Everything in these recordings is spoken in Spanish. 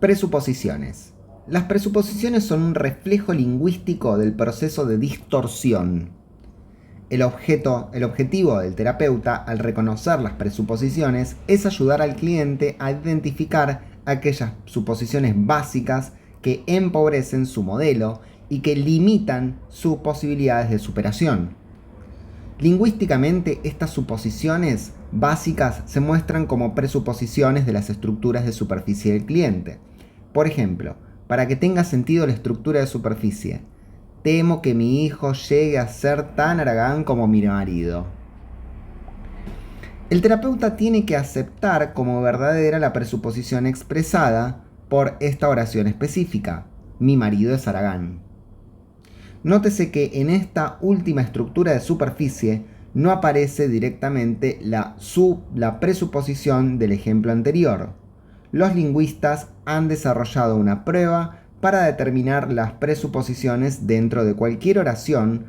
Presuposiciones. Las presuposiciones son un reflejo lingüístico del proceso de distorsión. El objetivo del terapeuta al reconocer las presuposiciones es ayudar al cliente a identificar aquellas suposiciones básicas que empobrecen su modelo y que limitan sus posibilidades de superación. Lingüísticamente, estas suposiciones básicas se muestran como presuposiciones de las estructuras de superficie del cliente. Por ejemplo, para que tenga sentido la estructura de superficie, temo que mi hijo llegue a ser tan haragán como mi marido. El terapeuta tiene que aceptar como verdadera la presuposición expresada por esta oración específica. Mi marido es haragán. Nótese que en esta última estructura de superficie no aparece directamente la presuposición del ejemplo anterior. Los lingüistas han desarrollado una prueba para determinar las presuposiciones dentro de cualquier oración.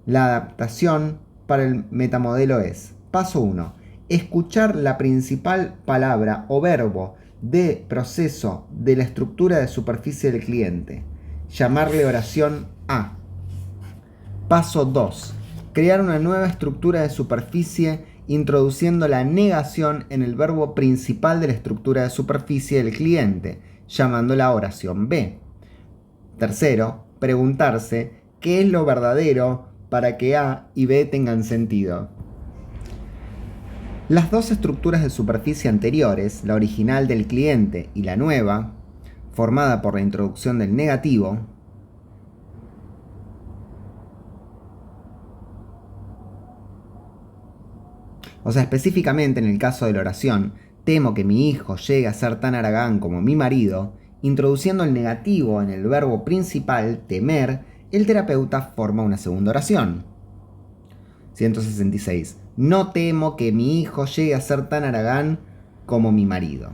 La adaptación para el metamodelo es: paso 1. Escuchar la principal palabra o verbo de proceso de la estructura de superficie del cliente. Llamarle oración A. Paso 2. Crear una nueva estructura de superficie introduciendo la negación en el verbo principal de la estructura de superficie del cliente, llamándola oración B. Tercero, preguntarse qué es lo verdadero para que A y B tengan sentido. Las dos estructuras de superficie anteriores, la original del cliente y la nueva, formada por la introducción del negativo, o sea, específicamente en el caso de la oración, temo que mi hijo llegue a ser tan haragán como mi marido, introduciendo el negativo en el verbo principal, temer, el terapeuta forma una segunda oración. 166. No temo que mi hijo llegue a ser tan haragán como mi marido.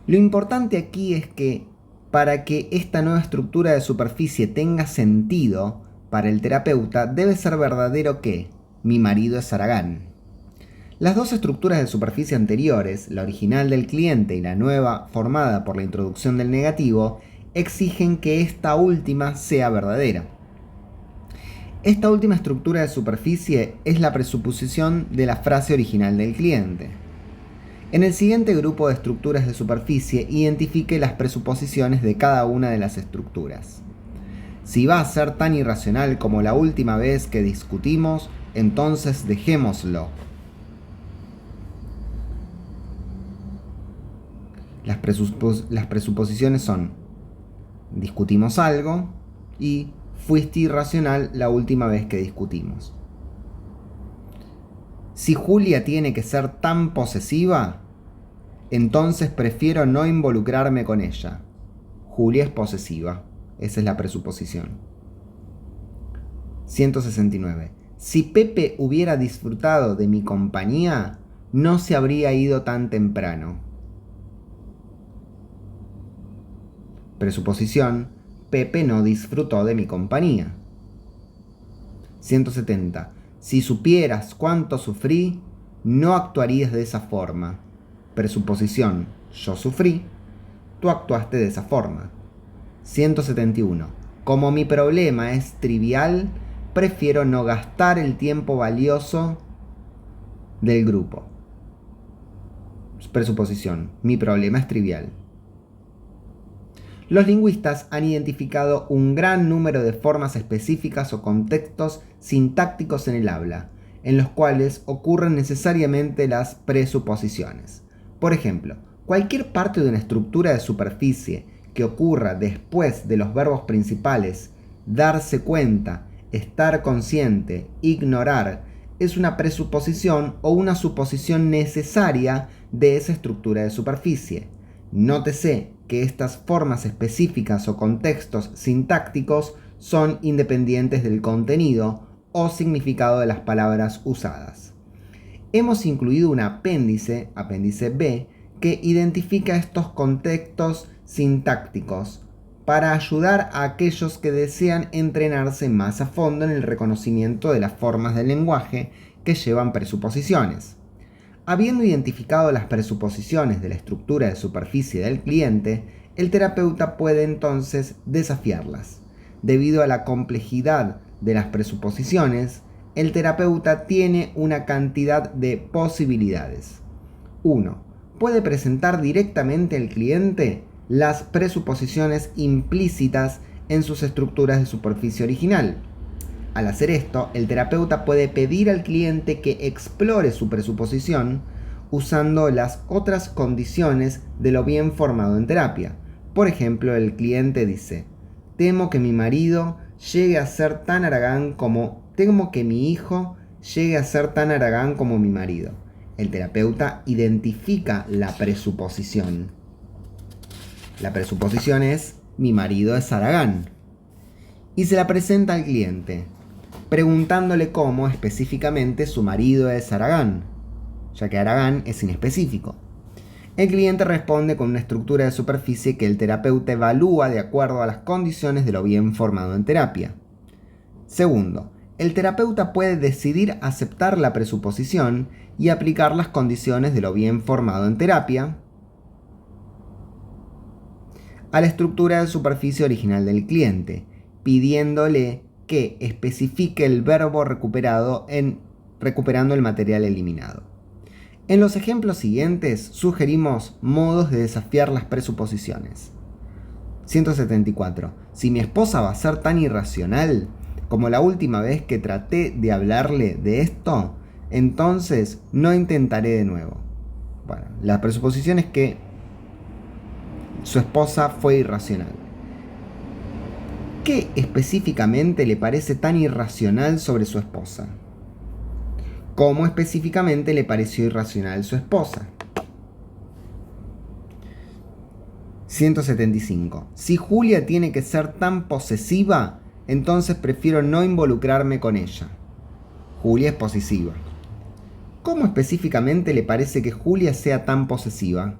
Lo importante aquí es que para que esta nueva estructura de superficie tenga sentido para el terapeuta, debe ser verdadero que mi marido es haragán. Las dos estructuras de superficie anteriores, la original del cliente y la nueva formada por la introducción del negativo, exigen que esta última sea verdadera. Esta última estructura de superficie es la presuposición de la frase original del cliente. En el siguiente grupo de estructuras de superficie, identifique las presuposiciones de cada una de las estructuras. Si va a ser tan irracional como la última vez que discutimos, entonces dejémoslo. Las presuposiciones son: discutimos algo y fuiste irracional la última vez que discutimos. Si Julia tiene que ser tan posesiva, entonces prefiero no involucrarme con ella. Julia es posesiva. Esa es la presuposición. 169. Si Pepe hubiera disfrutado de mi compañía, no se habría ido tan temprano. Presuposición: Pepe no disfrutó de mi compañía. 170. Si supieras cuánto sufrí, no actuarías de esa forma. Presuposición: yo sufrí, tú actuaste de esa forma. 171. Como mi problema es trivial, prefiero no gastar el tiempo valioso del grupo. Presuposición: mi problema es trivial. Los lingüistas han identificado un gran número de formas específicas o contextos sintácticos en el habla, en los cuales ocurren necesariamente las presuposiciones. Por ejemplo, cualquier parte de una estructura de superficie que ocurra después de los verbos principales darse cuenta, estar consciente, ignorar, es una presuposición o una suposición necesaria de esa estructura de superficie. Nótese que estas formas específicas o contextos sintácticos son independientes del contenido o significado de las palabras usadas. Hemos incluido un apéndice B, que identifica estos contextos sintácticos para ayudar a aquellos que desean entrenarse más a fondo en el reconocimiento de las formas del lenguaje que llevan presuposiciones. Habiendo identificado las presuposiciones de la estructura de superficie del cliente, el terapeuta puede entonces desafiarlas. Debido a la complejidad de las presuposiciones, el terapeuta tiene una cantidad de posibilidades. 1. Puede presentar directamente al cliente las presuposiciones implícitas en sus estructuras de superficie original. Al hacer esto, el terapeuta puede pedir al cliente que explore su presuposición usando las otras condiciones de lo bien formado en terapia. Por ejemplo, el cliente dice: temo que mi marido llegue a ser tan haragán como... Temo que mi hijo llegue a ser tan haragán como mi marido. El terapeuta identifica la presuposición. La presuposición es: mi marido es haragán. Y se la presenta al cliente, preguntándole cómo específicamente su marido es haragán, ya que haragán es inespecífico. El cliente responde con una estructura de superficie que el terapeuta evalúa de acuerdo a las condiciones de lo bien formado en terapia. Segundo, el terapeuta puede decidir aceptar la presuposición y aplicar las condiciones de lo bien formado en terapia a la estructura de superficie original del cliente, pidiéndole que especifique el verbo recuperado recuperando el material eliminado. En los ejemplos siguientes sugerimos modos de desafiar las presuposiciones. 174. Si mi esposa va a ser tan irracional como la última vez que traté de hablarle de esto, entonces no intentaré de nuevo. Bueno, la presuposición es que su esposa fue irracional. ¿Qué específicamente le parece tan irracional sobre su esposa? ¿Cómo específicamente le pareció irracional su esposa? 175. Si Julia tiene que ser tan posesiva, entonces prefiero no involucrarme con ella. Julia es posesiva. ¿Cómo específicamente le parece que Julia sea tan posesiva?